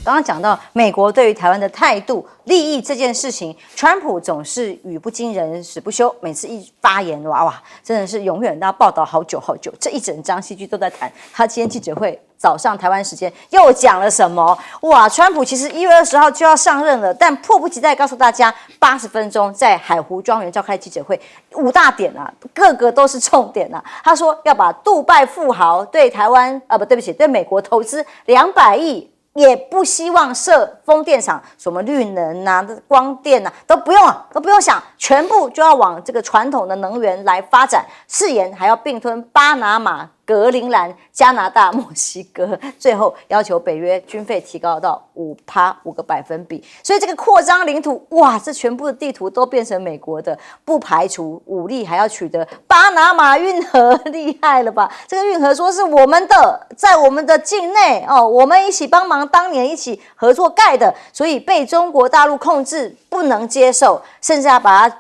刚刚讲到美国对于台湾的态度、利益这件事情，川普总是语不惊人死不休，每次一发言，哇，真的是永远都要报道好久好久。这一整张戏剧都在谈他今天记者会早上台湾时间又讲了什么？哇，川普其实1月20号就要上任了，但迫不及待告诉大家，80分钟在海湖庄园召开记者会，5大点啊，个个都是重点啊。他说要把杜拜富豪对台湾对不起，对美国投资200亿。也不希望设风电场，什么绿能啊、光电啊都不用想，全部就要往这个传统的能源来发展。誓言还要并吞巴拿马、格陵兰、加拿大、墨西哥，最后要求北约军费提高到5%，5个百分比。所以这个扩张领土，哇，这全部的地图都变成美国的，不排除武力还要取得巴拿马运河，厉害了吧？这个运河说是我们的，在我们的境内哦，我们一起帮忙，当年一起合作盖的，所以被中国大陆控制，不能接受，甚至要把它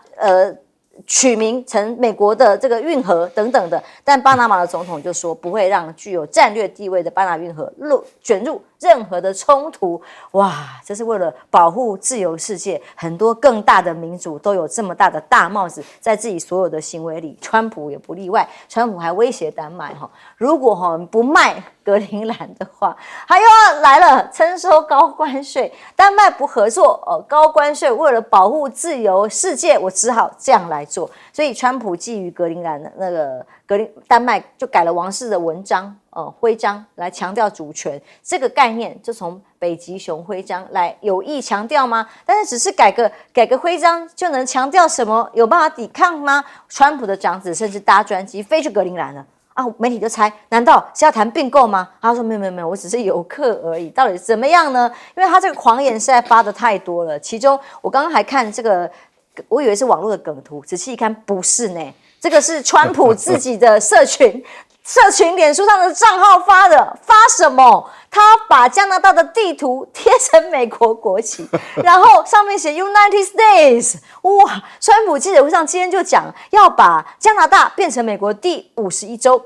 取名成美国的这个运河等等的，但巴拿马的总统就说不会让具有战略地位的巴拿运河卷入任何的冲突。哇，这是为了保护自由世界，很多更大的民主都有这么大的大帽子在自己所有的行为里，川普也不例外。川普还威胁丹麦如果不卖格陵兰的话，他又要来了，征收高关税。丹麦不合作高关税，为了保护自由世界，我只好这样来做。所以川普觊觎格陵兰的那个丹麦就改了王室的文章徽章来强调主权，这个概念就从北极熊徽章来有意强调吗？但是只是改个徽章就能强调什么？有办法抵抗吗？川普的长子甚至搭专机飞去格陵兰了。媒体就猜，难道是要谈并购吗？他说没有，我只是游客而已。到底怎么样呢？因为他这个狂言实在发的太多了。其中我刚刚还看这个，我以为是网络的梗图，仔细一看不是呢，这个是川普自己的社群脸书上的账号发的。发什么？他把加拿大的地图贴成美国国旗，然后上面写 United States。哇！川普记者会上今天就讲要把加拿大变成美国第51州，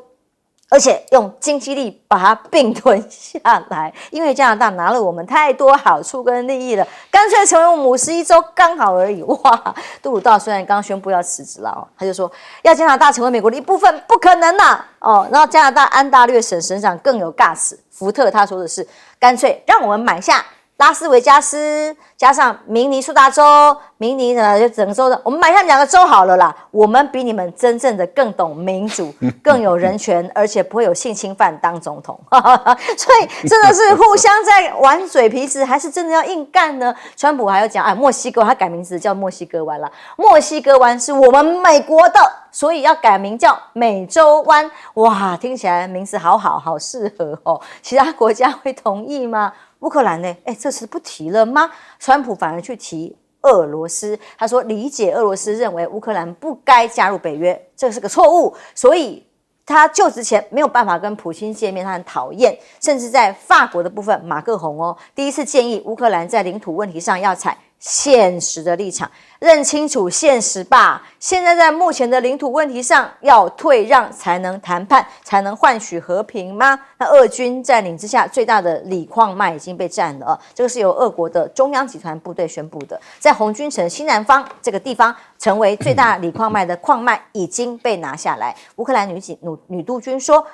而且用经济力把它并吞下来，因为加拿大拿了我们太多好处跟利益了，干脆成为我们51州刚好而已。哇！杜鲁道虽然刚宣布要辞职了他就说要加拿大成为美国的一部分，不可能啦然后加拿大安大略省省长更有 guts， 福特他说的是干脆让我们买下拉斯维加斯加上明尼苏达州、明尼就整个州的，我们买下2个州好了啦。我们比你们真正的更懂民主，更有人权，而且不会有性侵犯当总统。所以真的是互相在玩嘴皮子，还是真的要硬干呢？川普还要讲墨西哥，他改名字叫墨西哥湾了。墨西哥湾是我们美国的，所以要改名叫美洲湾。哇，听起来名字好适合其他国家会同意吗？乌克兰呢？这次不提了吗？川普反而去提俄罗斯，他说理解俄罗斯认为乌克兰不该加入北约，这是个错误，所以他就职前没有办法跟普京见面，他很讨厌。甚至在法国的部分，马克宏第一次建议乌克兰在领土问题上要采现实的立场，认清楚现实吧。现在在目前的领土问题上，要退让才能谈判，才能换取和平吗？那俄军占领之下，最大的锂矿脉已经被占了这个是由俄国的中央集团部队宣布的，在红军城西南方这个地方，成为最大锂矿脉的矿脉已经被拿下来。乌克兰女督军说。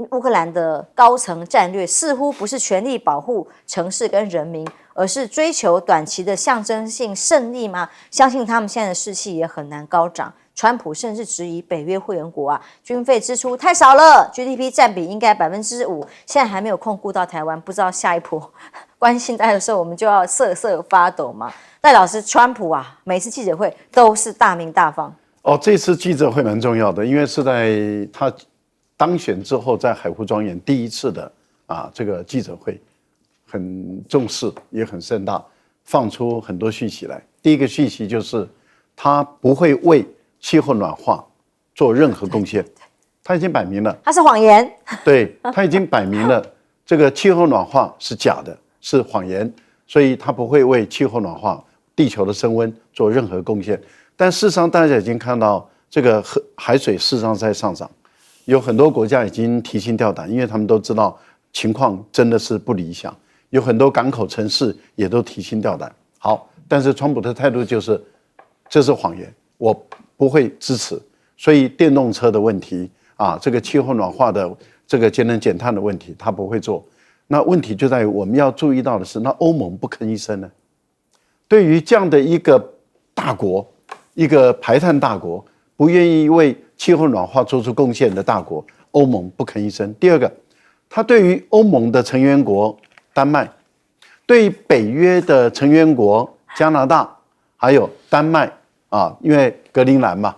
乌克兰的高层战略似乎不是全力保护城市跟人民，而是追求短期的象征性胜利吗？相信他们现在的士气也很难高涨。川普甚至质疑北约会员国军费支出太少了 ，GDP 占比应该5%，现在还没有空顾到台湾，不知道下一波关心他的时候，我们就要瑟瑟发抖吗？戴老师，川普每次记者会都是大鸣大放这次记者会蛮重要的，因为是在他当选之后，在海湖庄园第一次的这个记者会，很重视，也很盛大，放出很多讯息来。第一个讯息就是他不会为气候暖化做任何贡献，他已经摆明了，他是谎言。对，他已经摆明了，这个气候暖化是假的，是谎言，所以他不会为气候暖化、地球的升温做任何贡献。但事实上，大家已经看到这个海水事实上在上涨。有很多国家已经提心吊胆，因为他们都知道情况真的是不理想。有很多港口城市也都提心吊胆。好，但是川普的态度就是这是谎言，我不会支持。所以电动车的问题啊，这个气候暖化的这个节能减碳的问题，他不会做。那问题就在于我们要注意到的是，那欧盟不吭一声呢？对于这样的一个大国，一个排碳大国，不愿意为气候暖化做出贡献的大国，欧盟不吭一声。第二个，他对于欧盟的成员国丹麦，对于北约的成员国加拿大，还有丹麦啊，因为格陵兰嘛。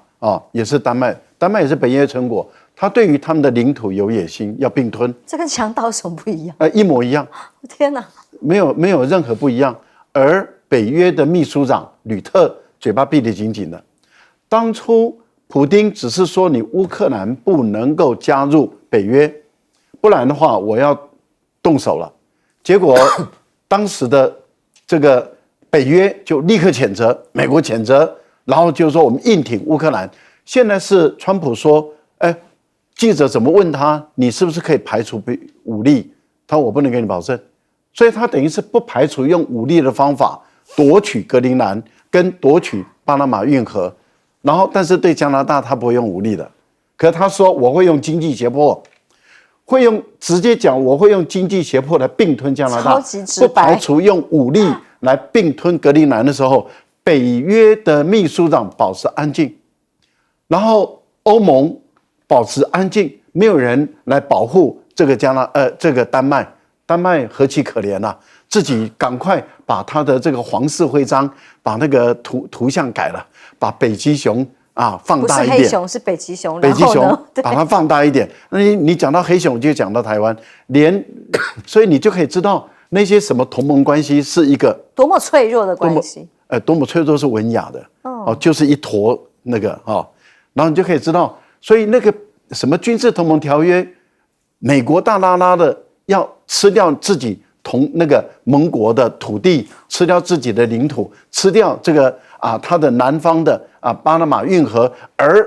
也是丹麦也是北约成果，他对于他们的领土有野心，要并吞。这跟强盗有什么不一样？一模一样。天哪，没有任何不一样。而北约的秘书长吕特嘴巴闭得紧紧的。当初普丁只是说你乌克兰不能够加入北约，不然的话我要动手了。结果当时的这个北约就立刻谴责，美国谴责。然后就说我们硬挺乌克兰。现在是川普说，记者怎么问他，你是不是可以排除武力？他说我不能给你保证。所以他等于是不排除用武力的方法夺取格陵兰跟夺取巴拿马运河。然后但是对加拿大他不会用武力的，可他说我会用经济胁迫，直接讲我会用经济胁迫来并吞加拿大，超级直白。不排除用武力来并吞格陵兰的时候。北约的秘书长保持安静，然后欧盟保持安静，没有人来保护这个这个丹麦何其可怜啊！自己赶快把他的这个皇室徽章，把那个图像改了，把北极熊放大一点。不是黑熊，是北极熊。北极熊把它放大一点。那你讲到黑熊，就讲到台湾，所以你就可以知道那些什么同盟关系是一个多么脆弱的关系。多么脆弱是文雅的就是一坨那个然后你就可以知道，所以那个什么军事同盟条约，美国大拉拉的要吃掉自己那个盟国的土地，吃掉自己的领土，吃掉这个它的南方的巴拿马运河，而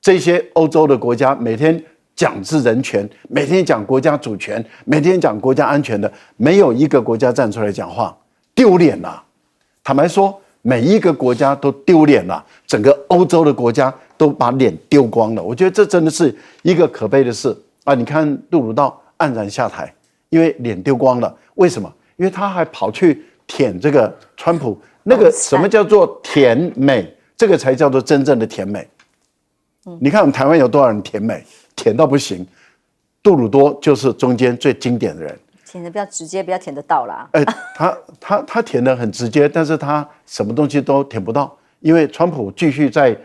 这些欧洲的国家每天讲治人权，每天讲国家主权，每天讲国家安全的，没有一个国家站出来讲话，丢脸了。坦白说，每一个国家都丢脸了，整个欧洲的国家都把脸丢光了。我觉得这真的是一个可悲的事你看杜鲁道黯然下台，因为脸丢光了。为什么？因为他还跑去舔这个川普。那个什么叫做甜美？这个才叫做真正的甜美。你看我们台湾有多少人甜美，甜到不行。杜鲁多就是中间最经典的人。舔的比较直接，比较舔得到啦。他舔得很直接，但是他什么东西都舔不到，因为川普继续在，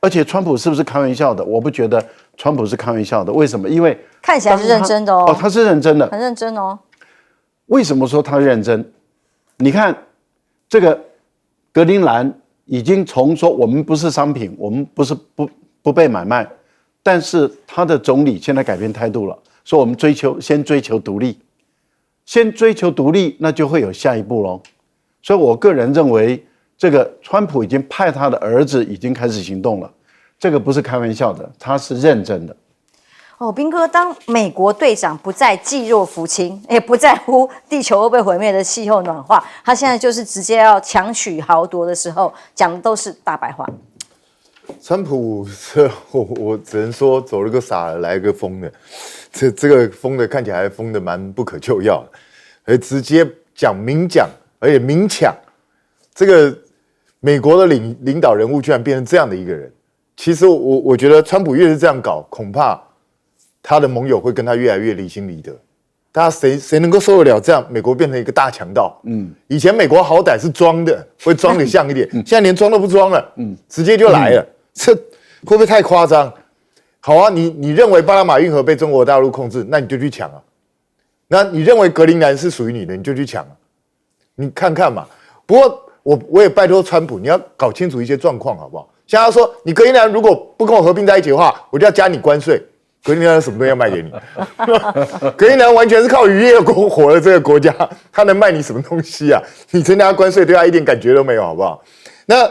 而且川普是不是开玩笑的？我不觉得川普是开玩笑的。为什么？因为看起来是认真的他是认真的，很认真哦。为什么说他认真？你看这个格陵兰已经从说我们不是商品，我们不是不被买卖，但是他的总理现在改变态度了，说我们先追求独立。先追求独立，那就会有下一步咯。所以我个人认为，这个川普已经派他的儿子已经开始行动了，这个不是开玩笑的，他是认真的。彬哥，当美国队长不再济弱扶倾，也不在乎地球会被毁灭的气候暖化，他现在就是直接要强取豪夺的时候，讲的都是大白话。川普我只能说走了个傻的，来个疯的。这个疯的看起来疯的蛮不可救药的，而直接明讲，而且明抢，这个美国的领导人物居然变成这样的一个人。其实我觉得川普越是这样搞，恐怕他的盟友会跟他越来越离心离德。大家谁能够受得了这样？美国变成一个大强盗。以前美国好歹是装的，会装得像一点，现在连装都不装了，直接就来了。这会不会太夸张？好啊，你认为巴拿马运河被中国大陆控制，那你就去抢啊。那你认为格陵兰是属于你的，你就去抢啊。你看看嘛。不过我也拜托川普，你要搞清楚一些状况好不好？像他说，你格陵兰如果不跟我合并在一起的话，我就要加你关税。格陵兰什么东西要卖给你？格陵兰完全是靠渔业活的这个国家，他能卖你什么东西啊？你增加关税对他一点感觉都没有，好不好？那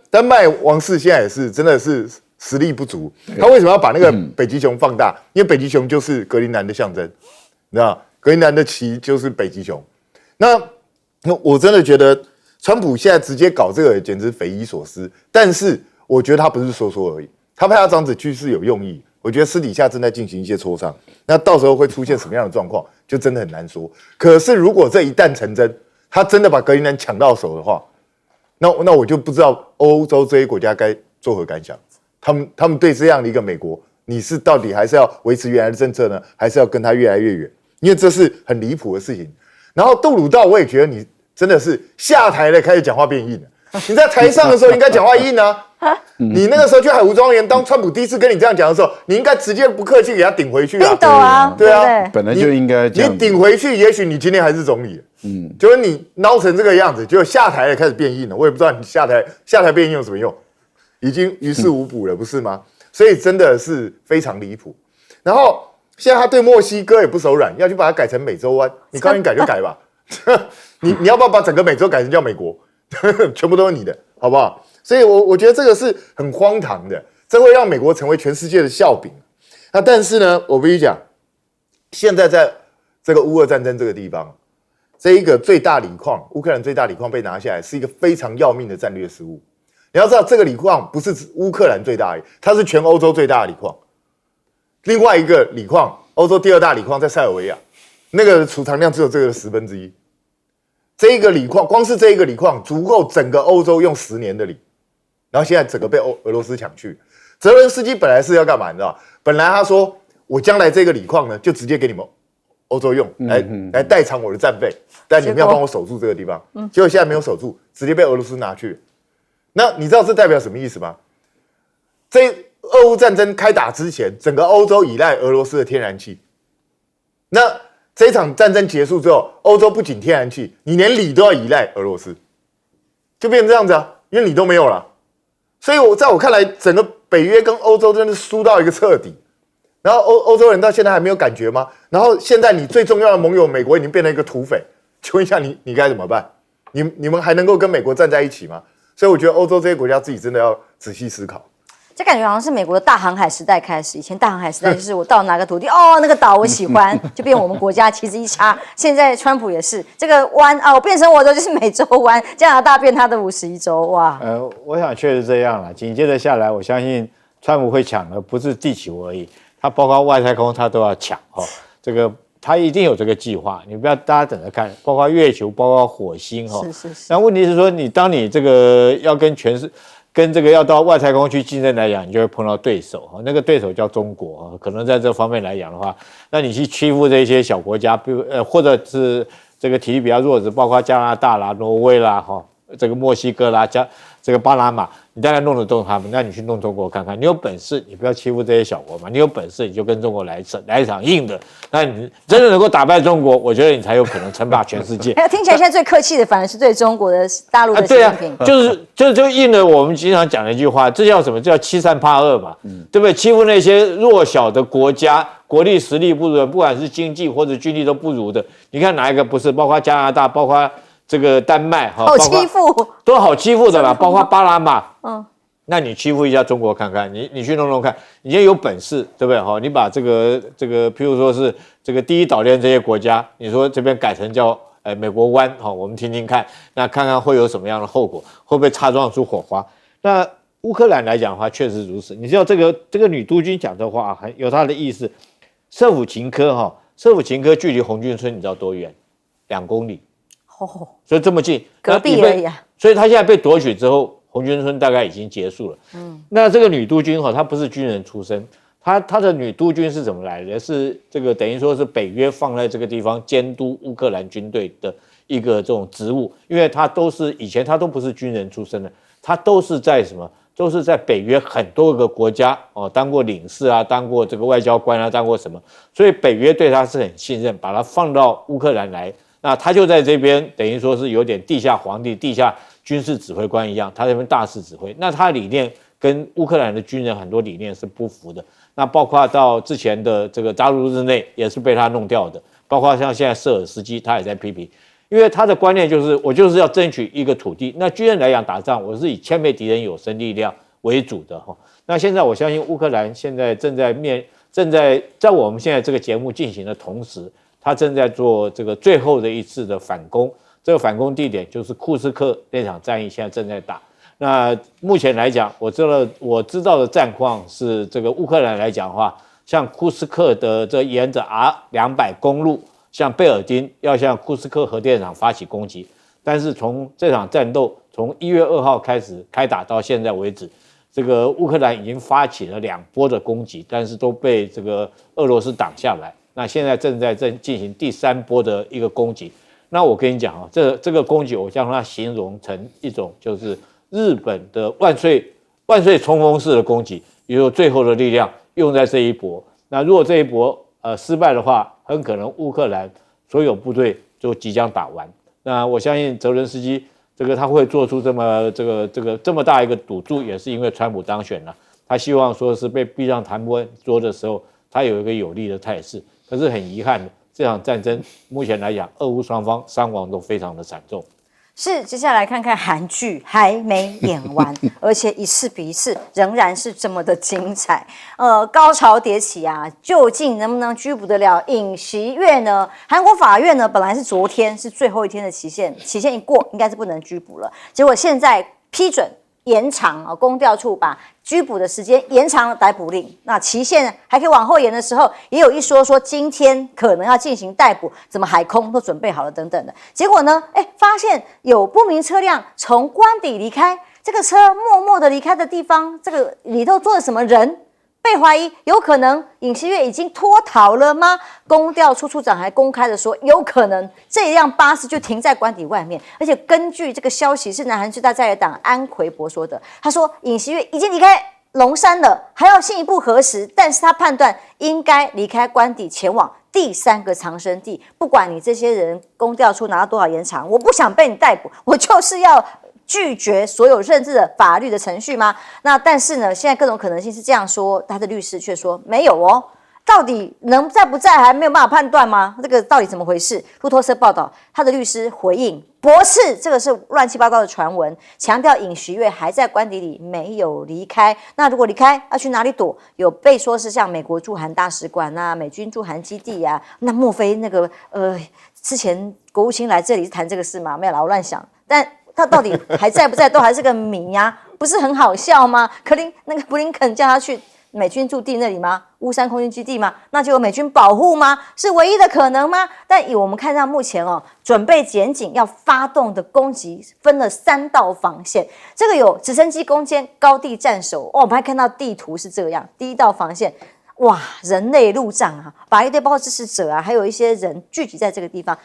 丹麦王室现在也是真的是实力不足，他为什么要把那个北极熊放大？因为北极熊就是格陵兰的象征，你知道？格陵兰的旗就是北极熊。那我真的觉得川普现在直接搞这个简直匪夷所思。但是我觉得他不是说说而已，他派他长子去是有用意。我觉得私底下正在进行一些磋商，那到时候会出现什么样的状况，就真的很难说。可是如果这一旦成真，他真的把格陵兰抢到手的话，那我就不知道欧洲这些国家该作何感想。他们对这样的一个美国，你是到底还是要维持原来的政策呢，还是要跟他越来越远？因为这是很离谱的事情。然后杜鲁道，我也觉得你真的是下台了开始讲话变硬了。你在台上的时候应该讲话硬啊。你那个时候去海湖庄园，当川普第一次跟你这样讲的时候，你应该直接不客气给他顶回去啊。冰斗啊，对啊，本来就应该这样。你顶回去，也许你今天还是总理。就是你孬成这个样子，结果下台了开始变硬了。我也不知道你下台变硬有什么用，已经于事无补了，不是吗？所以真的是非常离谱。然后现在他对墨西哥也不手软，要去把它改成美洲湾。你赶紧改就改吧。你要不要把整个美洲改成叫美国？全部都是你的，好不好？所以我觉得这个是很荒唐的，这会让美国成为全世界的笑柄。那但是呢，我必须讲，现在在这个乌俄战争这个地方，这一个最大锂矿，乌克兰最大锂矿被拿下来，是一个非常要命的战略失误。你要知道，这个锂矿不是乌克兰最大而已，它是全欧洲最大的锂矿。另外一个锂矿，欧洲第二大锂矿在塞尔维亚，那个储藏量只有这个1/10。这一个锂矿，光是这一个锂矿足够整个欧洲用10年的锂。然后现在整个被俄罗斯抢去，泽伦斯基本来是要干嘛？你知道？本来他说我将来这个锂矿呢，就直接给你们欧洲用，来代偿我的战费，但你们要帮我守住这个地方。结果现在没有守住，直接被俄罗斯拿去。那你知道这代表什么意思吗？这俄乌战争开打之前，整个欧洲依赖俄罗斯的天然气。那这一场战争结束之后，欧洲不仅天然气，你连锂都要依赖俄罗斯，就变成这样子啊，因为锂都没有了。所以在我看来，整个北约跟欧洲真的输到一个彻底。然后欧洲人到现在还没有感觉吗？然后现在你最重要的盟友美国已经变成一个土匪，请问一下你该怎么办？你们还能够跟美国站在一起吗？所以我觉得欧洲这些国家自己真的要仔细思考。这感觉好像是美国的大航海时代开始，以前大航海时代就是我到哪个土地那个岛我喜欢，就变我们国家旗帜一插。现在川普也是这个湾我变成我的就是美洲湾，加拿大变他的51州，哇！我想确实这样了。紧接着下来，我相信川普会抢的不是地球而已，他包括外太空他都要抢这个他一定有这个计划，你不要大家等着看，包括月球，包括火星是。那问题是说，当你这个要跟这个要到外太空去竞争来讲，你就会碰到对手那个对手叫中国可能在这方面来讲的话，那你去欺负这些小国家，比如或者是这个体力比较弱的，包括加拿大啦、挪威啦这个墨西哥啦、这个巴拿马，你大概弄得动他们，那你去弄中国看看，你有本事你不要欺负这些小国嘛，你有本事你就跟中国来一场硬的，那你真的能够打败中国，我觉得你才有可能称霸全世界。听起来现在最客气的反而是对中国的大陆的习近平，就应了我们经常讲的一句话，这叫什么？叫欺善怕恶嘛，对不对？欺负那些弱小的国家，国力实力不如的，不管是经济或者军力都不如的，你看哪一个不是？包括加拿大，包括这个丹麦好欺负，都好欺负的啦，包括巴拿马，那你欺负一下中国看看，你去弄弄看，你也有本事，对不对？你把这个，譬如说是这个第一岛链这些国家，你说这边改成叫美国湾，我们听听看，那看看会有什么样的后果，会不会擦撞出火花？那乌克兰来讲的话，确实如此。你知道这个女督军讲的话很有她的意思。舍甫琴科距离红军村你知道多远？2公里。所以这么近，隔壁而已啊。所以他现在被夺取之后，红军村大概已经结束了。那这个女督军她不是军人出身，她的女督军是怎么来的？是这个等于说是北约放在这个地方监督乌克兰军队的一个这种职务，因为她以前她都不是军人出身的，她都是在什么？都是在北约很多个国家当过领事啊，当过这个外交官啊，当过什么，所以北约对她是很信任，把她放到乌克兰来。那他就在这边，等于说是有点地下皇帝、地下军事指挥官一样，他这边大肆指挥。那他的理念跟乌克兰的军人很多理念是不符的。那包括到之前的这个扎卢日内也是被他弄掉的，包括像现在舍尔斯基，他也在批评，因为他的观念就是我就是要争取一个土地。那军人来讲打仗，我是以歼灭敌人有生力量为主的那现在我相信乌克兰现在正在我们现在这个节目进行的同时。他正在做这个最后的一次的反攻。这个反攻地点就是库斯克那场战役，现在正在打。那目前来讲，我知道的战况是，这个乌克兰来讲的话，像库斯克的这沿着 R200公路，像贝尔丁要向库斯克核电厂发起攻击，但是从这场战斗从1月2号开始开打到现在为止，这个乌克兰已经发起了2波的攻击，但是都被这个俄罗斯挡下来。那现在正进行第3波的一个攻击。那我跟你讲啊，这个攻击我将它形容成一种就是日本的万岁冲锋式的攻击，也有最后的力量用在这一波。那如果这一波失败的话，很可能乌克兰所有部队就即将打完。那我相信泽伦斯基他会做出这么大一个赌注，也是因为川普当选了，他希望说是被逼上谈判桌的时候，他有一个有利的态势。可是很遗憾的，这场战争目前来讲，俄乌双方伤亡都非常的惨重。是，接下来看看韩剧还没演完，而且一次比一次仍然是这么的精彩。高潮迭起啊，究竟能不能拘捕得了尹锡悦呢？韩国法院呢，本来是昨天是最后一天的期限一过，应该是不能拘捕了。结果现在批准延长啊，公调处把拘捕的时间延长了逮捕令，那期限还可以往后延的时候，也有一说今天可能要进行逮捕，怎么海空都准备好了等等的。结果呢，发现有不明车辆从官邸离开，这个车默默的离开的地方，这个里头坐了什么人？被怀疑有可能尹锡悦已经脱逃了吗？公调处处长还公开的说，有可能这辆巴士就停在官邸外面，而且根据这个消息是南韩最大在野党安奎博说的，他说尹锡悦已经离开龙山了，还要进一步核实，但是他判断应该离开官邸前往第3个藏身地。不管你这些人公调处拿到多少延长，我不想被你逮捕，我就是要拒绝所有认知的法律的程序吗？那但是呢，现在各种可能性是这样说，他的律师却说没有哦。到底能在不在还没有办法判断吗？这个到底怎么回事？路透社报道，他的律师回应驳斥这个是乱七八糟的传闻，强调尹锡悦还在官邸里没有离开。那如果离开，要去哪里躲？有被说是像美国驻韩大使馆啊、美军驻韩基地啊。那莫非那个之前国务卿来这里是谈这个事吗？没有啦，我乱想。但他到底还在不在，都还是个谜呀，不是很好笑吗？布林肯叫他去美军驻地那里吗？乌山空军基地吗？那就有美军保护吗？是唯一的可能吗？但以我们看到目前准备检警要发动的攻击，分了3道防线。这个有直升机攻坚、高地战守。我们还看到地图是这样，第1道防线。哇，人类路障啊，把一堆包括支持者啊，还有一些人聚集在这个地方。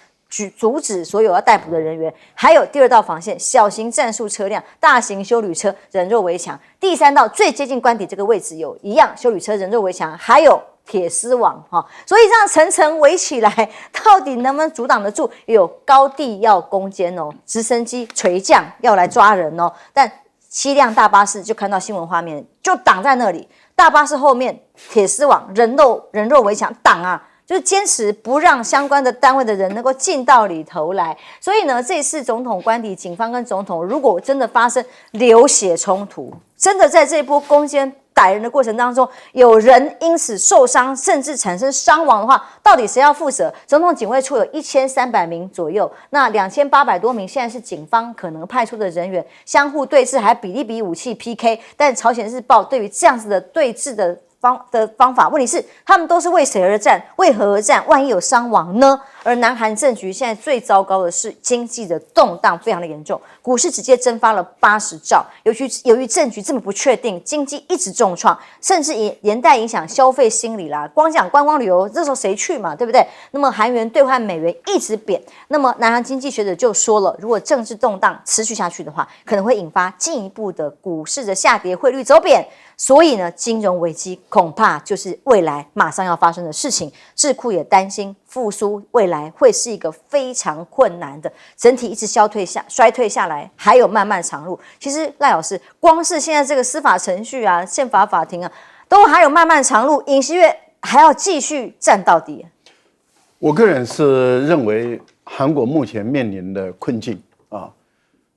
阻止所有要逮捕的人员，还有第2道防线，小型战术车辆、大型休旅车人肉围墙。第3道最接近官邸这个位置有一样休旅车人肉围墙，还有铁丝网所以这样层层围起来，到底能不能阻挡得住？有高地要攻坚直升机垂降要来抓人但7辆大巴士就看到新闻画面，就挡在那里，大巴士后面铁丝网、人肉围墙挡啊。就是坚持不让相关的单位的人能够进到里头来，所以呢，这次总统官邸，警方跟总统如果真的发生流血冲突，真的在这一波攻坚逮人的过程当中，有人因此受伤，甚至产生伤亡的话，到底谁要负责？总统警卫处有1300名左右，那2800多名现在是警方可能派出的人员，相互对峙，还比例比武器 PK。但朝鲜日报对于这样子的对峙的方法，问题是他们都是为谁而战？为何而战？万一有伤亡呢？而南韩政局现在最糟糕的是经济的动荡非常的严重，股市直接蒸发了80兆。由于政局这么不确定，经济一直重创，甚至连带影响消费心理啦。光讲观光旅游，这时候谁去嘛？对不对？那么韩元兑换美元一直贬，那么南韩经济学者就说了，如果政治动荡持续下去的话，可能会引发进一步的股市的下跌，汇率走贬。所以呢，金融危机恐怕就是未来马上要发生的事情。智库也担心复苏未来会是一个非常困难的，整体一直衰退下来，还有漫漫长路。其实赖老师，光是现在这个司法程序啊、宪法法庭啊，都还有漫漫长路，尹锡悦还要继续战到底。我个人是认为，韩国目前面临的困境啊，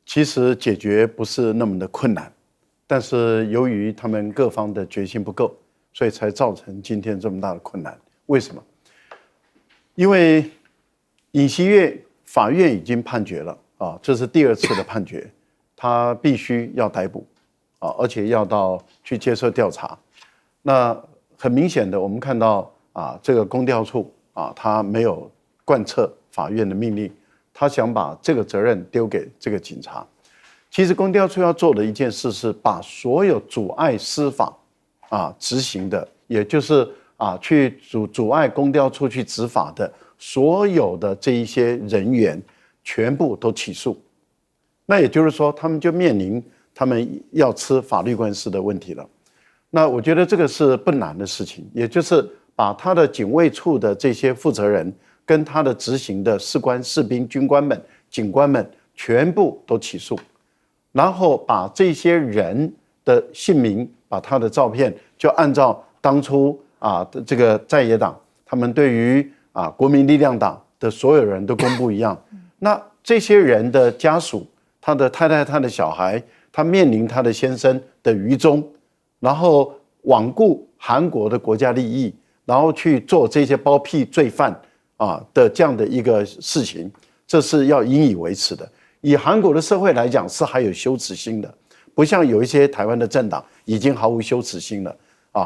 其实解决不是那么的困难。但是由于他们各方的决心不够，所以才造成今天这么大的困难。为什么？因为尹锡悦法院已经判决了啊，这是第2次的判决，他必须要逮捕啊，而且要去接受调查。那很明显的，我们看到啊，这个公调处啊，他没有贯彻法院的命令，他想把这个责任丢给这个警察。其实公调处要做的一件事是把所有阻碍司法执行的，也就是去阻碍公调处去执法的所有的这一些人员，全部都起诉。那也就是说，他们就面临他们要吃法律官司的问题了。那我觉得这个是不难的事情，也就是把他的警卫处的这些负责人跟他的执行的士官、士兵、军官们、警官们全部都起诉。然后把这些人的姓名、把他的照片，就按照当初这个在野党他们对于国民力量党的所有人都公布一样。那这些人的家属，他的太太、他的小孩，他面临他的先生的愚忠，然后罔顾韩国的国家利益，然后去做这些包庇罪犯的这样的一个事情，这是要引以为耻的。以韩国的社会来讲，是还有羞耻心的，不像有一些台湾的政党已经毫无羞耻心了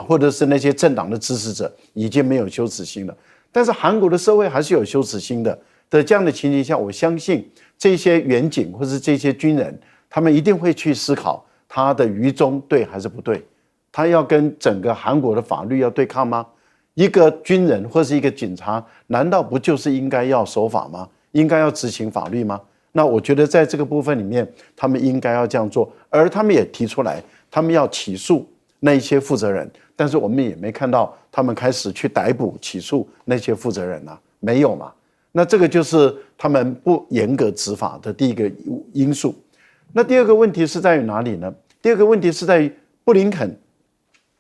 或者是那些政党的支持者已经没有羞耻心了。但是韩国的社会还是有羞耻心的这样的情形下，我相信这些远警或是这些军人，他们一定会去思考他的愚忠对还是不对，他要跟整个韩国的法律要对抗吗？一个军人或是一个警察，难道不就是应该要守法吗？应该要执行法律吗？那我觉得在这个部分里面，他们应该要这样做，而他们也提出来，他们要起诉那一些负责人，但是我们也没看到他们开始去逮捕、起诉那些负责人没有嘛？那这个就是他们不严格执法的第一个因素。那第二个问题是在于哪里呢？第二个问题是在于布林肯，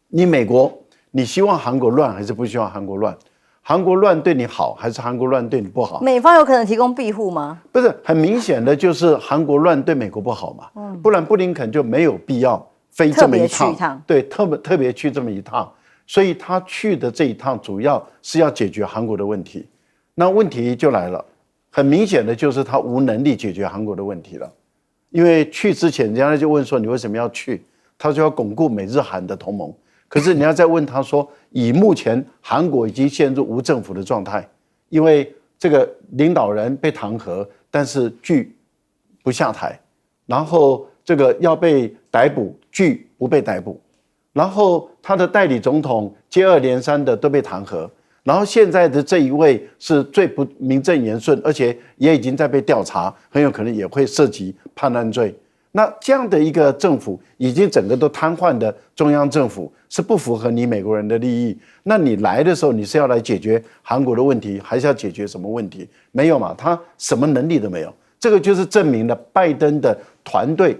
你美国，你希望韩国乱还是不希望韩国乱？韩国乱对你好，还是韩国乱对你不好？美方有可能提供庇护吗？不是，很明显的就是韩国乱对美国不好嘛，不然布林肯就没有必要飞这么一趟，对，特别去这么一趟，所以他去的这一趟主要是要解决韩国的问题。那问题就来了，很明显的就是他无能力解决韩国的问题了，因为去之前人家就问说你为什么要去，他就要巩固美日韩的同盟。可是你要再问他说，以目前韩国已经陷入无政府的状态，因为这个领导人被弹劾，但是拒不下台，然后这个要被逮捕，拒不被逮捕，然后他的代理总统接二连三的都被弹劾，然后现在的这一位是最不名正言顺，而且也已经在被调查，很有可能也会涉及叛乱罪。那这样的一个政府已经整个都瘫痪的中央政府，是不符合你美国人的利益。那你来的时候，你是要来解决韩国的问题，还是要解决什么问题？没有嘛，他什么能力都没有。这个就是证明了拜登的团队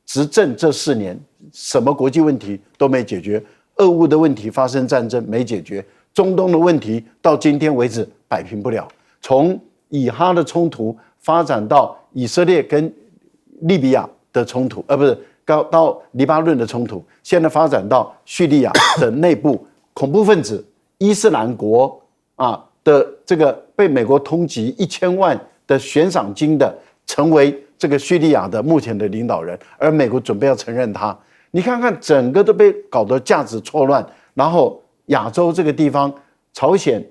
执政这4年，什么国际问题都没解决，俄乌的问题发生战争没解决，中东的问题到今天为止摆平不了，从以哈的冲突发展到以色列跟利比亚的冲突，不是到黎巴嫩的冲突，现在发展到叙利亚的内部恐怖分子伊斯兰国的这个被美国通缉1000万的悬赏金的，成为这个叙利亚的目前的领导人，而美国准备要承认他。你看看整个都被搞得价值错乱，然后亚洲这个地方，朝鲜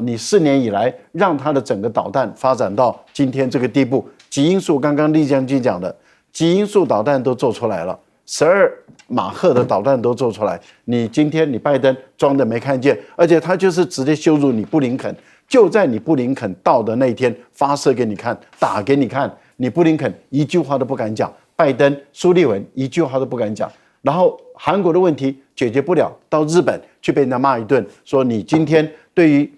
你4年以来让他的整个导弹发展到今天这个地步，极音速刚刚丽将军讲的。极音速导弹都做出来了，12马赫的导弹都做出来，你今天你拜登装的没看见，而且他就是直接羞辱你布林肯，就在你布林肯到的那一天发射给你看，打给你看，你布林肯一句话都不敢讲，拜登、苏利文一句话都不敢讲，然后韩国的问题解决不了，到日本去被人家骂一顿，说你今天对于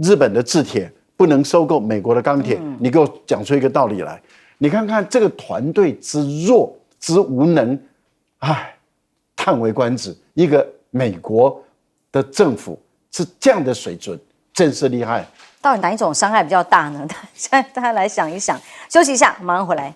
日本的制铁不能收购美国的钢铁，你给我讲出一个道理来。你看看这个团队之弱之无能，叹为观止。一个美国的政府是这样的水准，真是厉害。到底哪一种伤害比较大呢？现在大家来想一想，休息一下，马上回来。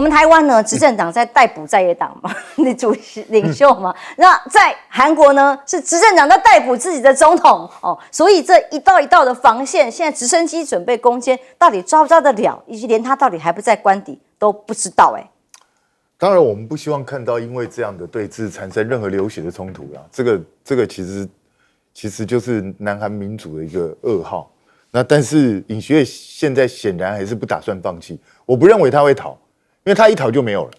我们台湾呢，执政党在逮捕在野党嘛，你主席领袖嘛。那在韩国呢，是执政党在逮捕自己的总统哦，所以这一道一道的防线，现在直升机准备攻坚，到底抓不抓得了，以及连他到底还不在官邸都不知道哎。当然，我们不希望看到因为这样的对峙产生任何流血的冲突啦。这个其实就是南韩民主的一个噩耗。那但是尹锡悦现在显然还是不打算放弃。我不认为他会逃，因为他一逃就没有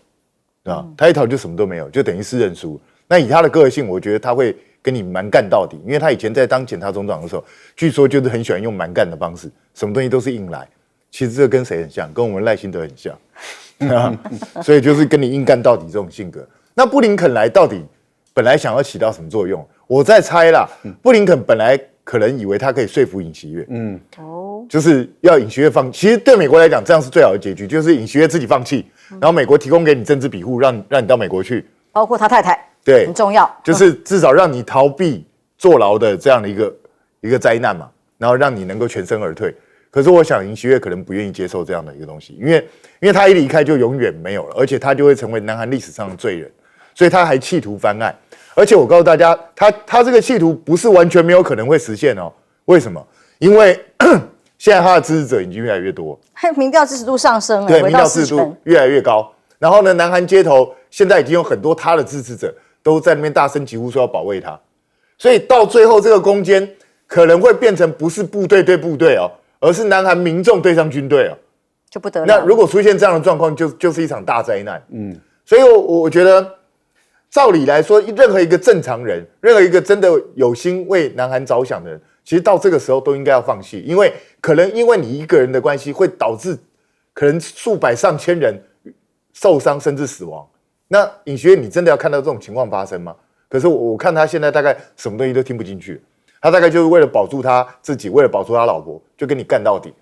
了，啊，他一逃就什么都没有，就等于是认输。那以他的个性，我觉得他会跟你蛮干到底，因为他以前在当检察总长的时候，据说就是很喜欢用蛮干的方式，什么东西都是硬来。其实这跟谁很像？跟我们赖清德很像。所以就是跟你硬干到底这种性格。那布林肯来到底本来想要起到什么作用？我在猜啦，布林肯本来可能以为他可以说服尹锡悦，就是要尹锡悦放。其实对美国来讲，这样是最好的结局，就是尹锡悦自己放弃，然后美国提供给你政治庇护，让你到美国去，包括他太太，对，很重要，就是至少让你逃避坐牢的这样的一个灾难嘛，然后让你能够全身而退。可是我想尹锡悦可能不愿意接受这样的一个东西，因为他一离开就永远没有了，而且他就会成为南韩历史上的罪人，所以他还企图翻案。而且我告诉大家，他这个企图不是完全没有可能会实现哦。为什么？因为现在他的支持者已经越来越多，民调支持度上升了，对，民调支持度越来越高。然后呢，南韩街头现在已经有很多他的支持者都在那边大声疾呼说要保卫他，所以到最后这个攻坚可能会变成不是部队对部队哦。而是南韩民众对上军队啊，就不得了。那如果出现这样的状况，就是一场大灾难。所以我觉得，照理来说，任何一个正常人，任何一个真的有心为南韩着想的人，其实到这个时候都应该要放弃，因为可能因为你一个人的关系，会导致可能数百上千人受伤甚至死亡。那尹锡悦，你真的要看到这种情况发生吗？可是我看他现在大概什么东西都听不进去。他大概就是为了保住他自己，为了保住他老婆，就跟你干到底。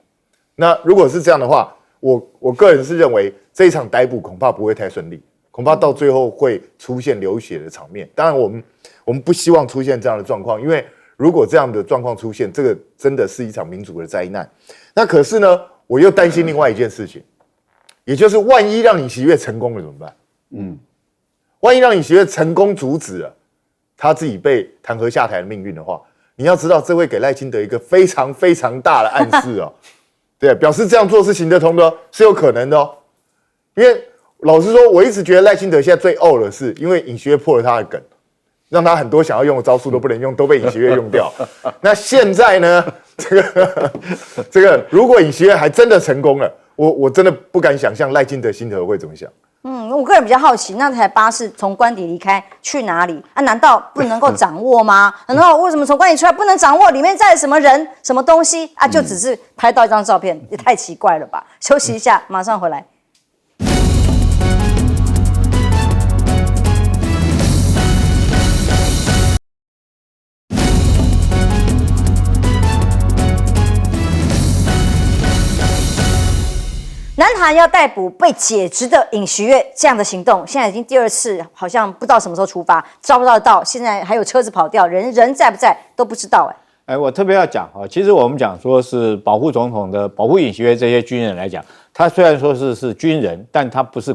那如果是这样的话，我个人是认为这一场逮捕恐怕不会太顺利，恐怕到最后会出现流血的场面。当然，我们不希望出现这样的状况，因为如果这样的状况出现，这个真的是一场民主的灾难。那可是呢，我又担心另外一件事情，也就是万一让尹锡悦成功了怎么办？万一让尹锡悦成功阻止了他自己被弹劾下台的命运的话。你要知道，这会给赖清德一个非常非常大的暗示哦，对，表示这样做是行得通的，是有可能的哦。因为老实说，我一直觉得赖清德现在最怄的是，因为尹锡悦破了他的梗，让他很多想要用的招数都不能用，都被尹锡悦用掉。那现在呢，这个，如果尹锡悦还真的成功了，我真的不敢想象赖清德心头会怎么想。我个人比较好奇，那台巴士从官邸离开去哪里啊？难道不能够掌握吗？难道为什么从官邸出来不能掌握里面载什么人、什么东西啊？就只是拍到一张照片，也太奇怪了吧？休息一下，马上回来。南韩要逮捕被解职的尹锡悦，这样的行动现在已经第二次，好像不知道什么时候出发，抓不抓得到？现在还有车子跑掉，人在不在都不知道我特别要讲哈，其实我们讲说是保护总统的、保护尹锡悦这些军人来讲，他虽然说是军人，但他不是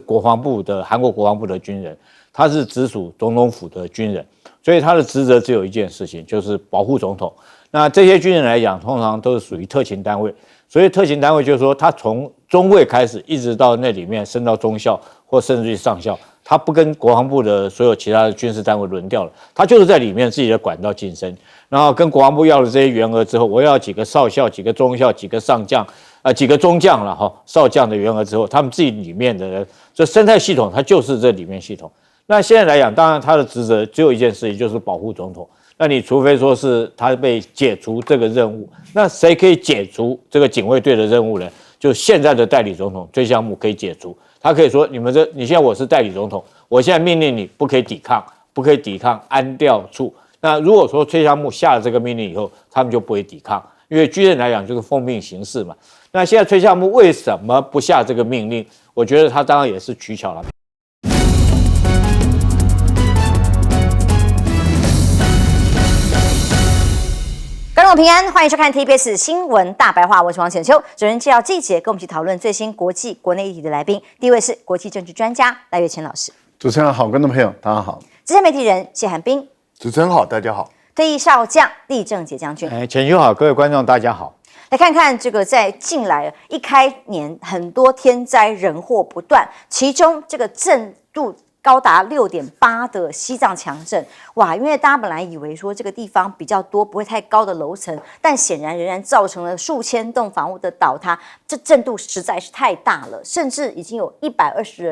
韩国国防部的军人，他是直属总统府的军人，所以他的职责只有一件事情，就是保护总统。那这些军人来讲，通常都是属于特勤单位。所以特勤单位就是说，他从中尉开始，一直到那里面升到中校或甚至于上校，他不跟国防部的所有其他的军事单位轮调了，他就是在里面自己的管道晋升，然后跟国防部要了这些员额之后，我要几个少校、几个中校、几个上将，几个中将了哈，少将的员额之后，他们自己里面的人，这生态系统它就是这里面系统。那现在来讲，当然他的职责只有一件事情，就是保护总统。那你除非说是他被解除这个任务，那谁可以解除这个警卫队的任务呢？就现在的代理总统崔相木可以解除，他可以说你现在我是代理总统，我现在命令你不可以抵抗，不可以抵抗安调处。那如果说崔相木下了这个命令以后，他们就不会抵抗，因为军人来讲就是奉命行事嘛。那现在崔相木为什么不下这个命令？我觉得他当然也是取巧了。众平安，欢迎收看 TBS 新闻大白话，我是王浅秋。主持人介绍这一节，跟我们一起讨论最新国际、国内议题的来宾。第一位是国际政治专家赖岳谦老师。主持人好，观众朋友大家好。资深媒体人谢寒冰。主持人好，大家好。退役少将厉正杰将军。浅秋好，各位观众大家好。来看看这个在近来一开年，很多天灾人祸不断，其中这个震度高达6.8的西藏强震，哇！因为大家本来以为说这个地方比较多，不会太高的楼层，但显然仍然造成了数千栋房屋的倒塌，这震度实在是太大了，甚至已经有26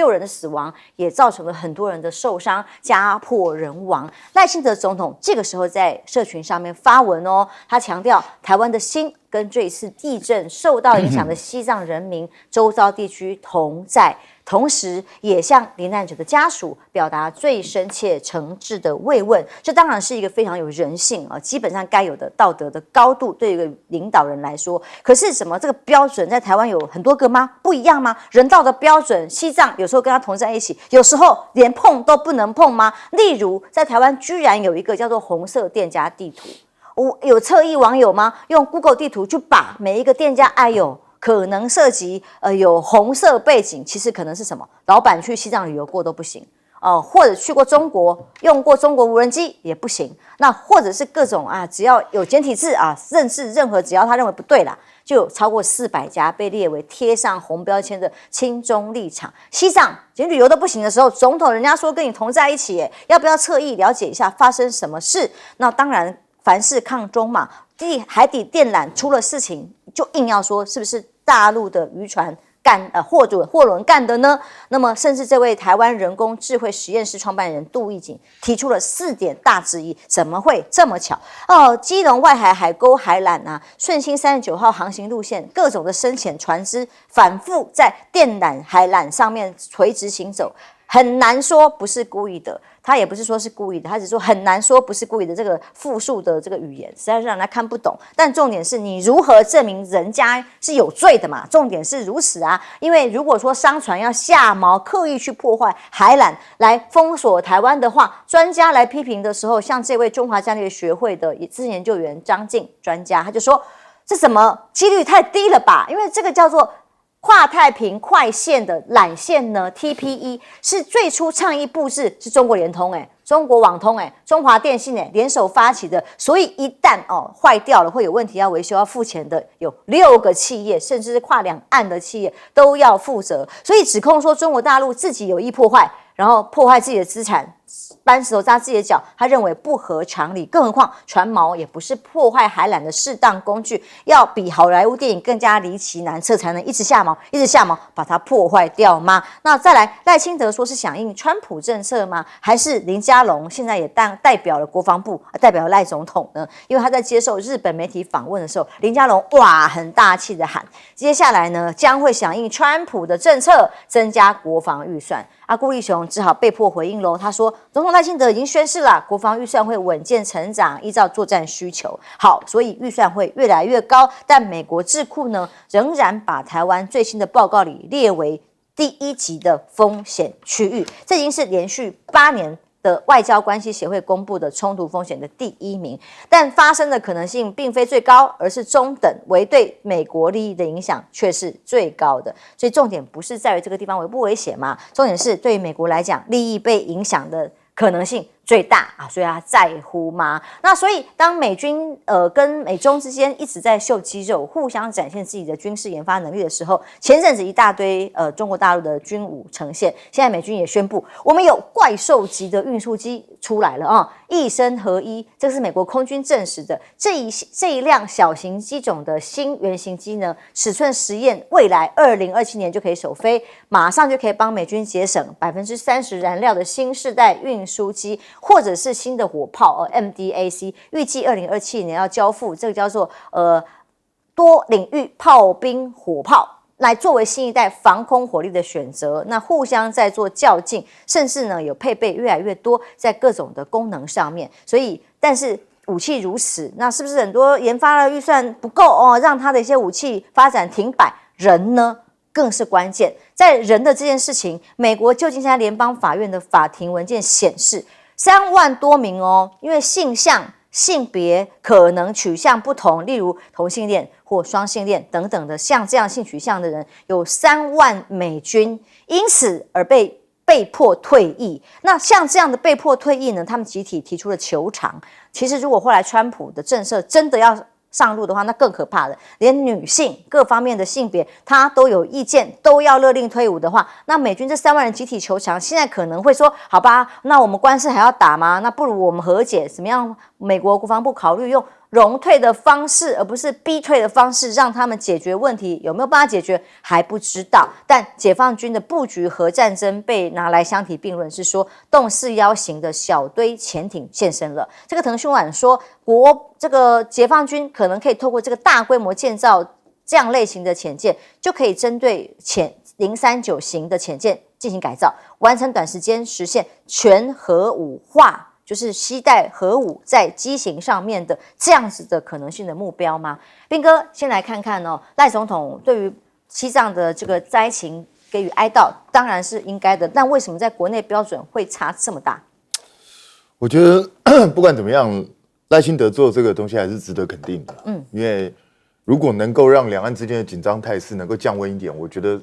人的死亡，也造成了很多人的受伤，家破人亡。赖清德总统这个时候在社群上面发文哦，他强调台湾的心跟这一次地震受到影响的西藏人民、周遭地区同在。同时也向罹难者的家属表达最深切诚挚的慰问，这当然是一个非常有人性啊，基本上该有的道德的高度，对一个领导人来说。可是什么这个标准在台湾有很多个吗？不一样吗？人道的标准，西藏有时候跟他同在一起，有时候连碰都不能碰吗？例如在台湾居然有一个叫做红色店家地图，有侧翼网友吗？用 Google 地图去把每一个店家，哎呦，可能涉及有红色背景，其实可能是什么？老板去西藏旅游过都不行或者去过中国，用过中国无人机也不行。那或者是各种只要有简体字认识任何只要他认为不对啦，就有超过400家被列为贴上红标签的亲中立场。西藏连旅游都不行的时候，总统人家说跟你同在一起，要不要侧翼了解一下发生什么事？那当然，凡事抗中嘛。海底电缆出了事情，就硬要说是不是大陆的渔船货轮干的呢？那么，甚至这位台湾人工智慧实验室创办人杜义景提出了4点大质疑：怎么会这么巧？基隆外海海沟海缆顺兴39号航行路线各种的深潜船只反复在电缆海缆上面垂直行走。很难说不是故意的，他也不是说是故意的，他只说很难说不是故意的。这个复述的这个语言实在是让人家看不懂。但重点是你如何证明人家是有罪的嘛？重点是如此因为如果说商船要下锚，刻意去破坏海缆来封锁台湾的话，专家来批评的时候，像这位中华战略学会的资深研究员张静专家，他就说这怎么几率太低了吧？因为这个叫做跨太平快线的缆线呢 ，TPE 是最初倡议布置是中国联通中国网通中华电信联手发起的，所以一旦坏掉了会有问题要维修要付钱的有6个企业，甚至是跨两岸的企业都要负责，所以指控说中国大陆自己有意破坏，然后破坏自己的资产。搬石头扎自己的脚，他认为不合常理，更何况船锚也不是破坏海缆的适当工具，要比好莱坞电影更加离奇难测，才能一直下锚把它破坏掉吗？那再来，赖清德说是响应川普政策吗？还是林佳龙现在也代表了国防部，代表了赖总统呢？因为他在接受日本媒体访问的时候，林佳龙很大气的喊，接下来呢将会响应川普的政策，增加国防预算。顾立雄只好被迫回应喽。他说，总统赖清德已经宣示了，国防预算会稳健成长，依照作战需求。好，所以预算会越来越高，但美国智库呢，仍然把台湾最新的报告里列为第1级的风险区域。这已经是连续8年的外交关系协会公布的冲突风险的第1名，但发生的可能性并非最高，而是中等，为对美国利益的影响却是最高的。所以重点不是在于这个地方危不危险嘛，重点是对于美国来讲，利益被影响的可能性最大所以他在乎吗？那所以当美军跟美中之间一直在秀肌肉，互相展现自己的军事研发能力的时候，前阵子一大堆中国大陆的军武呈现，现在美军也宣布我们有怪兽级的运输机出来了一声合一，这是美国空军证实的。这一辆小型机种的新原型机呢，尺寸实验未来2027年就可以首飞，马上就可以帮美军节省30%燃料的新世代运输机。或者是新的火炮MDAC， 预计2027年要交付，这个叫做多领域炮兵火炮，来作为新一代防空火力的选择。那互相在做较劲，甚至呢有配备越来越多在各种的功能上面。所以，但是武器如此，那是不是很多研发的预算不够让他的一些武器发展停摆？人呢？更是关键。在人的这件事情，美国旧金山联邦法院的法庭文件显示，3万多名因为性向、性别可能取向不同，例如同性恋或双性恋等等的，像这样性取向的人有3万美军，因此而被迫退役。那像这样的被迫退役呢，他们集体提出了求偿。其实如果后来川普的政策真的要上路的话，那更可怕了。连女性各方面的性别，他都有意见，都要勒令退伍的话，那美军这3万人集体求偿，现在可能会说，好吧，那我们官司还要打吗？那不如我们和解，怎么样？美国国防部考虑用荣退的方式，而不是逼退的方式，让他们解决问题。有没有办法解决还不知道。但解放军的布局核战争被拿来相提并论，是说动4·1型的小堆潜艇现身了。这个腾讯网说，这个解放军可能可以透过这个大规模建造这样类型的潜舰，就可以针对039型的潜舰进行改造，完成短时间实现全核武化。就是携带核武在机型上面的这样子的可能性的目标吗？彬哥，先来看看哦，赖总统对于西藏的这个灾情给予哀悼，当然是应该的，但为什么在国内标准会差这么大？我觉得不管怎么样，赖清德做这个东西还是值得肯定的。因为如果能够让两岸之间的紧张态势能够降温一点，我觉得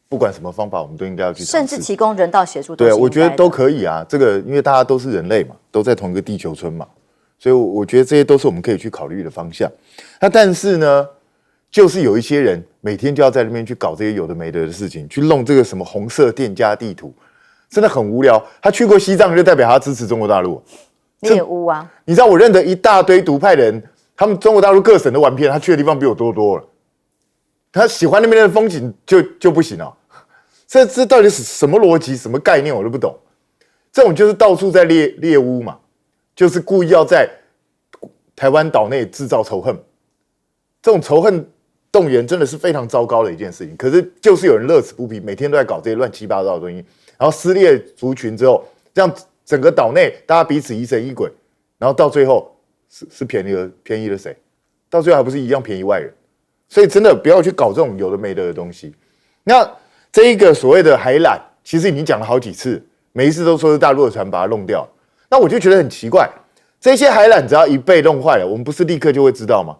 不管什么方法，我们都应该要去尝试，甚至提供人道协助。对，我觉得都可以啊。这个因为大家都是人类嘛，都在同一个地球村嘛，所以我觉得这些都是我们可以去考虑的方向。那但是呢，就是有一些人每天就要在那边去搞这些有的没的的事情，去弄这个什么红色店家地图，真的很无聊。他去过西藏，就代表他支持中国大陆。猎巫啊！你知道我认得一大堆独派的人，他们中国大陆各省都玩遍，他去的地方比我多了。他喜欢那边的风景就不行哦。这到底是什么逻辑、什么概念，我都不懂。这种就是到处在猎巫嘛，就是故意要在台湾岛内制造仇恨。这种仇恨动员真的是非常糟糕的一件事情。可是就是有人乐此不疲，每天都在搞这些乱七八糟的东西，然后撕裂族群之后，让整个岛内大家彼此疑神疑鬼，然后到最后是便宜了谁？到最后还不是一样便宜外人？所以真的不要去搞这种有的没的的东西。那这一个所谓的海缆，其实已经讲了好几次，每一次都说是大陆的船把它弄掉。那我就觉得很奇怪，这些海缆只要一被弄坏了，我们不是立刻就会知道吗？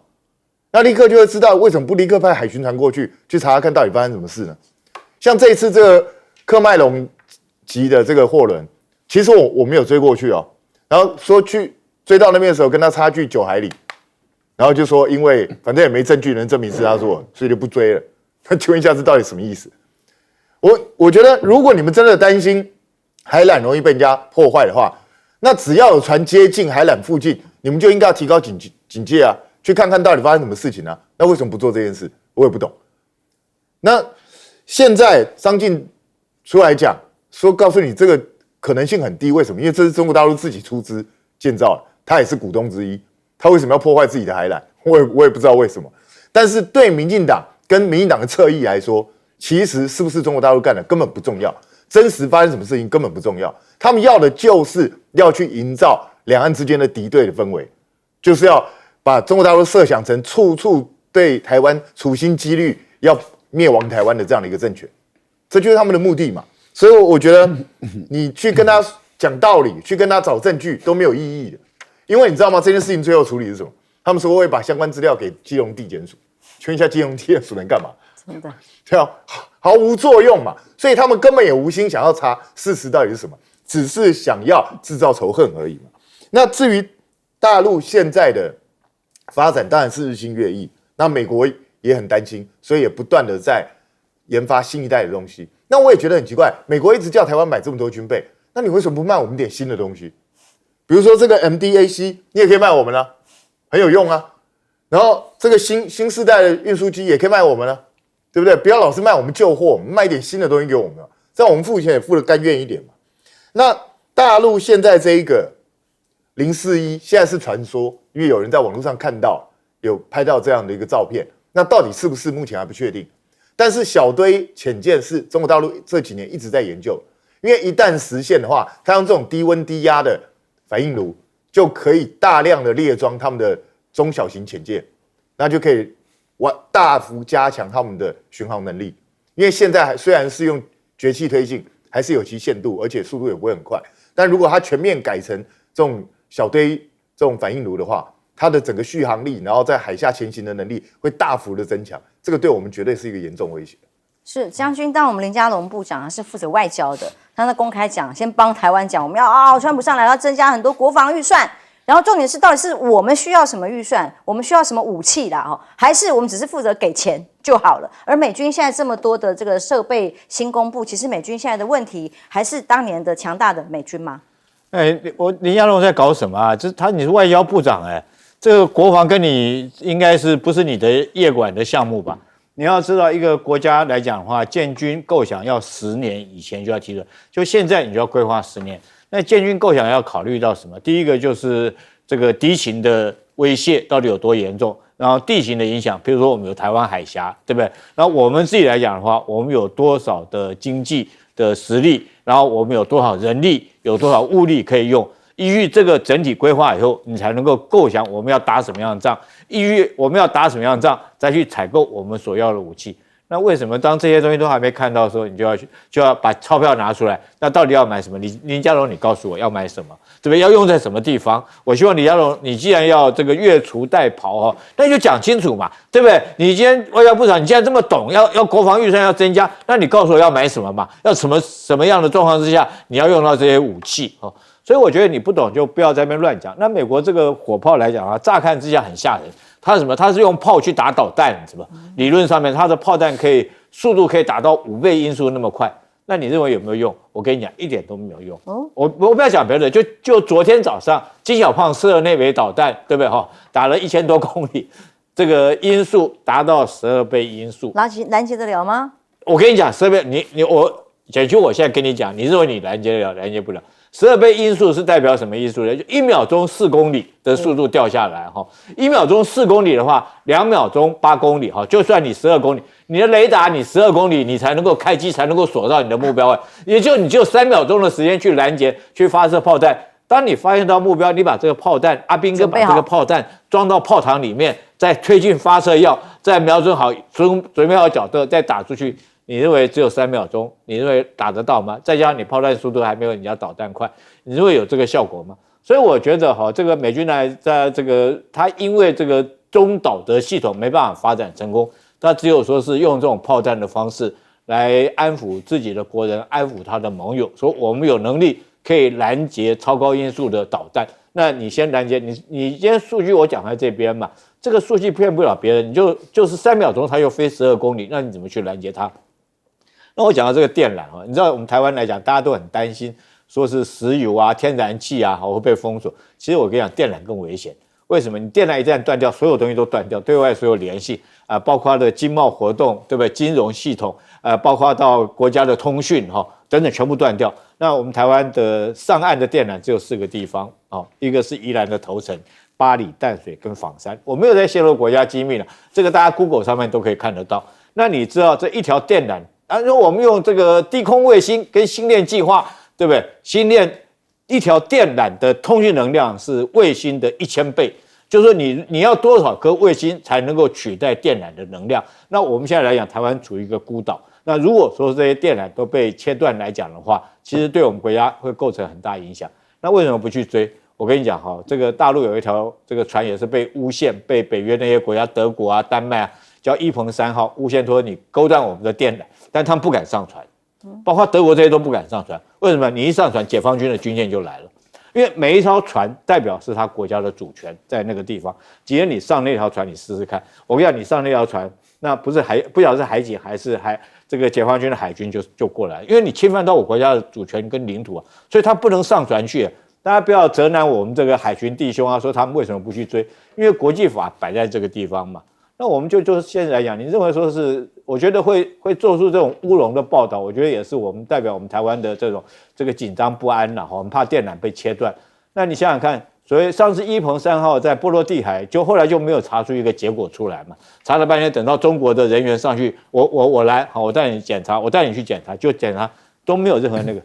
那立刻就会知道，为什么不立刻派海巡船过去查查看到底发生什么事呢？像这一次这个喀麦隆级的这个货轮，其实我没有追过去哦，然后说去追到那边的时候跟他差距9海里，然后就说因为反正也没证据能证明是他做的，所以就不追了。那请问一下，这到底什么意思？我觉得，如果你们真的担心海缆容易被人家破坏的话，那只要有船接近海缆附近，你们就应该要提高警戒啊，去看看到底发生什么事情啊。那为什么不做这件事？我也不懂。那现在张晋出来讲说，告诉你这个可能性很低，为什么？因为这是中国大陆自己出资建造的，他也是股东之一，他为什么要破坏自己的海缆？我也不知道为什么。但是对民进党跟民进党的侧翼来说，其实是不是中国大陆干的根本不重要，真实发生什么事情根本不重要。他们要的就是要去营造两岸之间的敌对的氛围，就是要把中国大陆设想成处处对台湾处心积虑要灭亡台湾的这样的一个政权，这就是他们的目的嘛。所以我觉得你去跟他讲道理，去跟他找证据都没有意义的，因为你知道吗？这件事情最后处理是什么？他们说会把相关资料给基隆地检署，请问一下基隆地检署能干嘛？真的，对啊，毫无作用嘛，所以他们根本也无心想要查事实到底是什么，只是想要制造仇恨而已嘛。那至于大陆现在的发展，当然是日新月异。那美国也很担心，所以也不断的在研发新一代的东西。那我也觉得很奇怪，美国一直叫台湾买这么多军备，那你为什么不卖我们点新的东西？比如说这个 MDAC， 你也可以卖我们啊，很有用啊。然后这个新世代的运输机也可以卖我们啊。对不对？不要老是卖我们旧货，卖一点新的东西给我们，这样我们付钱也付得甘愿一点嘛。那大陆现在这一个041现在是传说，因为有人在网络上看到有拍到这样的一个照片，那到底是不是目前还不确定。但是小堆潜舰是中国大陆这几年一直在研究，因为一旦实现的话，它用这种低温低压的反应炉，就可以大量的列装他们的中小型潜舰，那就可以大幅加强他们的巡航能力，因为现在虽然是用绝气推进，还是有其限度，而且速度也不会很快。但如果它全面改成这种小堆这种反应炉的话，它的整个续航力，然后在海下前行的能力会大幅的增强，这个对我们绝对是一个严重威胁。是将军，当我们林佳龙部长是负责外交的，他在公开讲，先帮台湾讲，我们要川普上来要增加很多国防预算，然后重点是到底是我们需要什么预算，我们需要什么武器啦，还是我们只是负责给钱就好了？而美军现在这么多的这个设备新公布，其实美军现在的问题还是当年的强大的美军吗？林佳龙在搞什么啊？你是外交部长这个国防跟你应该不是你的业管的项目吧？你要知道，一个国家来讲的话，建军构想要10年以前就要提出，就现在你就要规划10年。那建军构想要考虑到什么？第一个就是这个敌情的威胁到底有多严重，然后地形的影响，比如说我们有台湾海峡，对不对？然后我们自己来讲的话，我们有多少的经济的实力，然后我们有多少人力，有多少物力可以用。依据这个整体规划以后，你才能够构想我们要打什么样的仗，依据我们要打什么样的仗，再去采购我们所要的武器。那为什么当这些东西都还没看到的时候，你就要把钞票拿出来？那到底要买什么？林佳龙，你告诉我要买什么，对不对？要用在什么地方？我希望林佳龙，你既然要这个越俎代庖那你就讲清楚嘛，对不对？你今天外交部长，你既然这么懂，要国防预算要增加，那你告诉我要买什么嘛？要什么样的状况之下你要用到这些武器所以我觉得你不懂就不要在那边乱讲。那美国这个火炮来讲乍看之下很吓人。它是什么？它是用炮去打导弹，是吧？理论上面，它的炮弹速度可以达到5倍音速那么快。那你认为有没有用？我跟你讲，一点都没有用。我不要讲别的，就昨天早上，金小胖射了那枚导弹，对不对？打了1000多公里，这个音速达到12倍音速，拦截得了吗？我跟你讲，12倍，简区，我现在跟你讲，你认为你拦截得了？拦截不了。12倍音速是代表什么音速呢？就1秒钟4公里的速度掉下来1秒钟4公里的话，2秒钟8公里就算你12公里，你的雷达你12公里你才能够开机，才能够锁到你的目标位，你就3秒钟的时间去拦截，去发射炮弹。当你发现到目标，你把这个炮弹，阿兵哥把这个炮弹装到炮膛里面，再推进发射药，再瞄准好，准备好角度，再打出去。你认为只有3秒钟？你认为打得到吗？再加上你炮弹速度还没有人家导弹快，你认为有这个效果吗？所以我觉得这个美军在这个他因为这个中导的系统没办法发展成功，他只有说是用这种炮弹的方式来安抚自己的国人，安抚他的盟友，说我们有能力可以拦截超高音速的导弹。那你先拦截，你今天数据我讲在这边嘛，这个数据骗不了别人，你就是3秒钟他又飞12公里，那你怎么去拦截它？那我讲到这个电缆你知道我们台湾来讲，大家都很担心，说是石油天然气会被封锁。其实我跟你讲，电缆更危险。为什么？你电缆一旦断掉，所有东西都断掉，对外所有联系包括它的经贸活动，对不对？金融系统包括到国家的通讯等等，全部断掉。那我们台湾的上岸的电缆只有4个地方一个是宜兰的头城、八里、淡水跟枋山。我没有在泄露国家机密了，这个大家 Google 上面都可以看得到。那你知道这一条电缆如果我们用这个低空卫星跟星链计划，对不对？星链一条电缆的通讯能量是卫星的1000倍，就是说你要多少颗卫星才能够取代电缆的能量？那我们现在来讲，台湾处于一个孤岛。那如果说这些电缆都被切断来讲的话，其实对我们国家会构成很大影响。那为什么不去追？我跟你讲这个大陆有一条这个船也是被诬陷，被北约那些国家，德国丹麦叫伊鹏3号诬陷说你勾断我们的电缆，但他们不敢上船，包括德国这些都不敢上船。为什么？你一上船，解放军的军舰就来了，因为每一艘船代表是他国家的主权在那个地方。今天你上那条船，你试试看，我跟你讲，你上那条船，那不晓得是海警还是这个解放军的海军就过来，因为你侵犯到我国家的主权跟领土所以他不能上船去。大家不要责难我们这个海巡弟兄说他们为什么不去追，因为国际法摆在这个地方嘛。那我们就是现在来讲，你认为说是，我觉得会做出这种乌龙的报道，我觉得也是我们代表我们台湾的这个紧张不安我们怕电缆被切断。那你想想看，所以上次伊鹏3号在波罗的海，后来就没有查出一个结果出来嘛？查了半天，等到中国的人员上去，我来，我带你检查，我带你去检查，就检查都没有任何那个。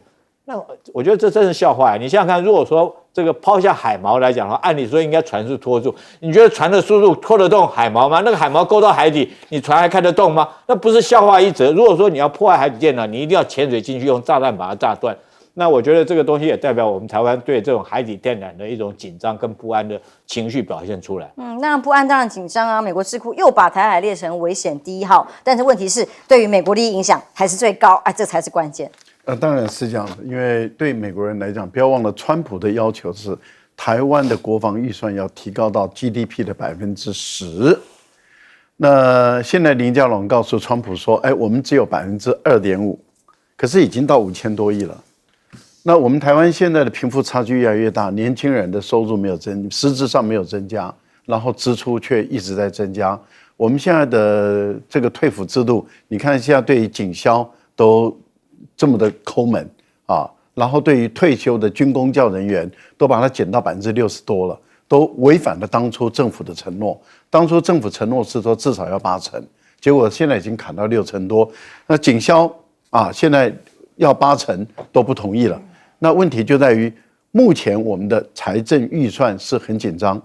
那我觉得这真是笑话你想想看，如果说这个抛下海锚来讲的话，按理说应该船是拖住。你觉得船的速度拖得动海锚吗？那个海锚勾到海底，你船还开得动吗？那不是笑话一则。如果说你要破坏海底电缆，你一定要潜水进去，用炸弹把它炸断。那我觉得这个东西也代表我们台湾对这种海底电缆的一种紧张跟不安的情绪表现出来。那不安当然紧张啊。美国智库又把台海列成危险第1号，但是问题是，对于美国利益影响还是最高啊，这才是关键。当然是这样的，因为对美国人来讲，不要忘了，川普的要求是台湾的国防预算要提高到 GDP 的10%。那现在林佳龙告诉川普说：“哎，我们只有2.5%，可是已经到5000多亿了。那我们台湾现在的贫富差距越来越大，年轻人的收入没有实质上没有增加，然后支出却一直在增加。我们现在的这个退抚制度，你看现在对于警消都这么的抠门啊，然后对于退休的军公教人员都把它减到60%多了。”都违反了当初政府的承诺。当初政府承诺是说至少要80%，结果现在已经砍到60%多。那警消啊，现在要80%都不同意了。那问题就在于，目前我们的财政预算是很紧张，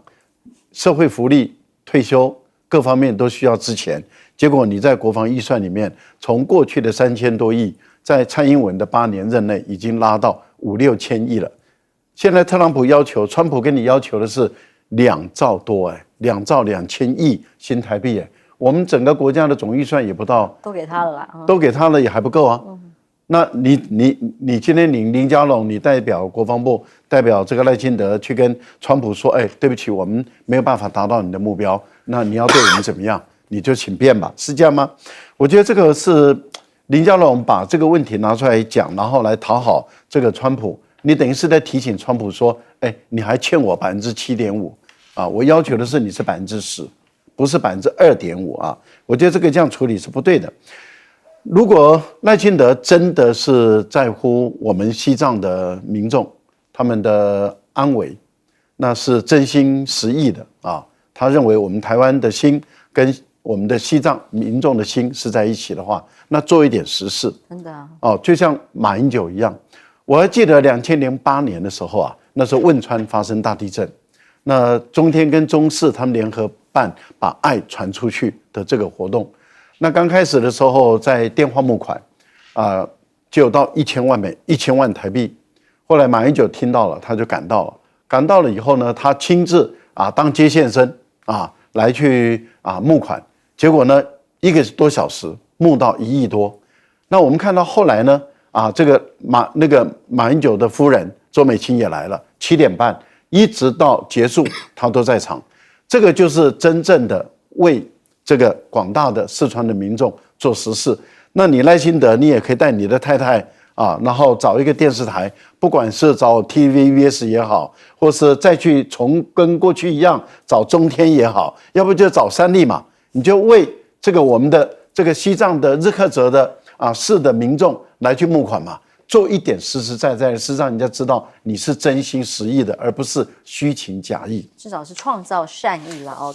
社会福利、退休各方面都需要支钱。结果你在国防预算里面，从过去的3000多亿，在蔡英文的8年任内已经拉到5、6千亿了。现在特朗普要求，川普跟你要求的是2兆多，2兆2千亿新台币我们整个国家的总预算也不到，都给他了啦，都给他了也还不够啊。那你今天林佳龙，你代表国防部，代表这个赖清德去跟川普说，对不起，我们没有办法达到你的目标，那你要对我们怎么样？你就请便吧，是这样吗？我觉得这个是林佳龙把这个问题拿出来讲，然后来讨好这个川普。你等于是在提醒川普说，你还欠我7.5%啊！我要求的是你是10%，不是2.5%啊！我觉得这样处理是不对的。如果赖清德真的是在乎我们西藏的民众他们的安危，那是真心实意的啊！他认为我们台湾的心跟我们的西藏民众的心是在一起的话，那做一点实事，真的啊，就像马英九一样。我还记得2008年的时候啊，那时候汶川发生大地震，那中天跟中视他们联合办把爱传出去的这个活动。那刚开始的时候在电话募款，就有到1000万台币。后来马英九听到了，他就赶到了以后呢，他亲自当接线生来去募款，结果呢1个多小时募到1亿多。那我们看到后来呢？这个马英九的夫人周美青也来了，7点半一直到结束，她都在场。这个就是真正的为这个广大的四川的民众做实事。那你赖清德，你也可以带你的太太然后找一个电视台，不管是找 TVBS 也好，或是再去跟过去一样找中天也好，要不就找三立嘛，你就为这个我们的这个西藏的日喀则的市的民众来去募款嘛，做一点实实在在的事，让人家知道你是真心实意的，而不是虚情假意，至少是创造善意了